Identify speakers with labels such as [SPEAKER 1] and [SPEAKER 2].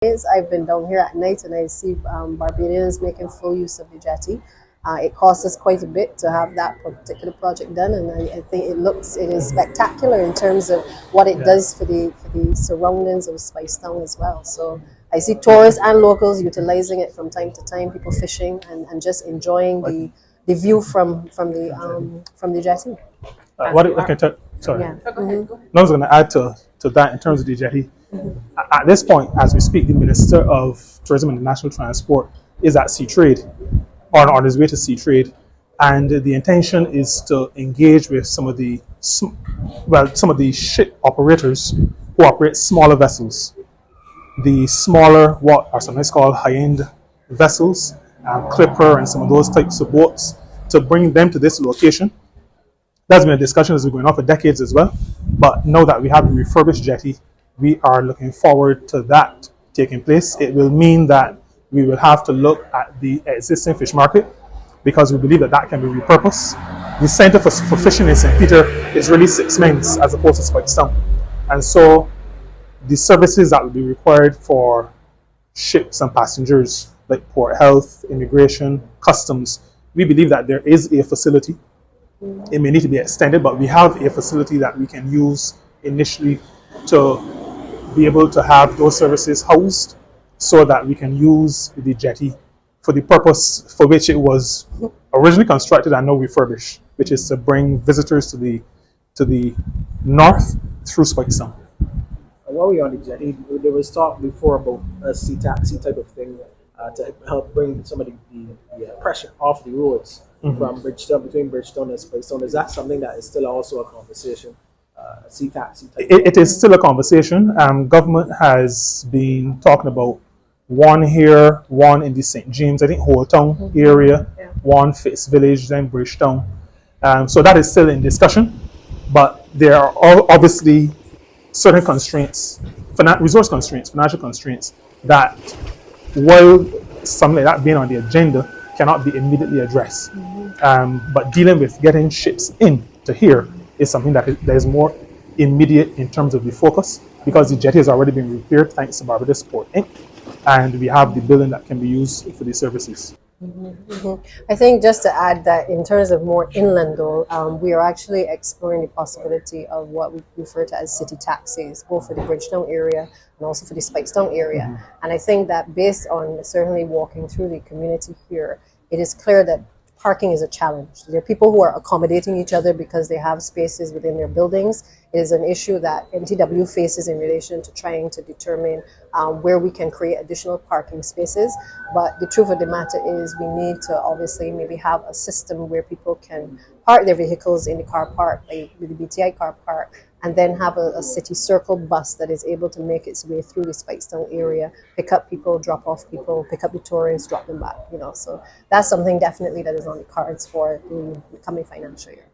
[SPEAKER 1] I've been down here at night and I see Barbadians making full use of the jetty. It costs us quite a bit to have that particular project done, and I think it is spectacular in terms of what it does for the surroundings of Speightstown as well. So I see tourists and locals utilizing it from time to time, people fishing and just enjoying the view from the jetty.
[SPEAKER 2] Sorry.
[SPEAKER 1] Yeah. Mm-hmm.
[SPEAKER 2] I was going to add to that in terms of the jetty. At this point, as we speak, the Minister of Tourism and National Transport is at Seatrade, or on his way to Seatrade, and the intention is to engage with some of the ship operators who operate smaller vessels, the smaller, what are sometimes called high-end vessels, clipper and some of those types of boats, to bring them to this location. That's been a discussion that's been going on for decades as well, but now that we have the refurbished jetty, we are looking forward to that taking place. It will mean that we will have to look at the existing fish market, because we believe that that can be repurposed. The Centre for Fishing in St. Peter is really 6 Mines as opposed to Speightstown. And so the services that will be required for ships and passengers, like port health, immigration, customs, we believe that there is a facility. It may need to be extended, but we have a facility that we can use initially to be able to have those services housed, so that we can use the jetty for the purpose for which it was originally constructed and now refurbished, which is to bring visitors to the north through Speightstown.
[SPEAKER 3] While we're on the jetty, there was talk before about a sea taxi type of thing to help bring some of the pressure off the roads from Bridgetown, between Bridgetown and Speightstown. Is that something that is still also a conversation? Sea taxi type?
[SPEAKER 2] It is still a conversation. Government has been talking about one here, one in the St. James, I think, Whole Town area, one Fitz Village, then Bridgetown. So that is still in discussion, but there are obviously certain constraints, resource constraints, financial constraints, that while something like that being on the agenda cannot be immediately addressed. But dealing with getting ships in to here is something that is more immediate in terms of the focus, because the jetty has already been repaired thanks to Barbados Port Inc., and we have the building that can be used for these services.
[SPEAKER 1] I think just to add that in terms of more inland though, we are actually exploring the possibility of what we refer to as city taxis, both for the Bridgetown area and also for the Speightstown area. And I think that based on certainly walking through the community here, it is clear that parking is a challenge. There are people who are accommodating each other because they have spaces within their buildings. It is an issue that MTW faces in relation to trying to determine where we can create additional parking spaces. But the truth of the matter is we need to obviously maybe have a system where people can park their vehicles in the car park, like the BTI car park, and then have a city circle bus that is able to make its way through the Speightstown area, pick up people, drop off people, pick up the tourists, drop them back, So that's something definitely that is on the cards for the coming financial year.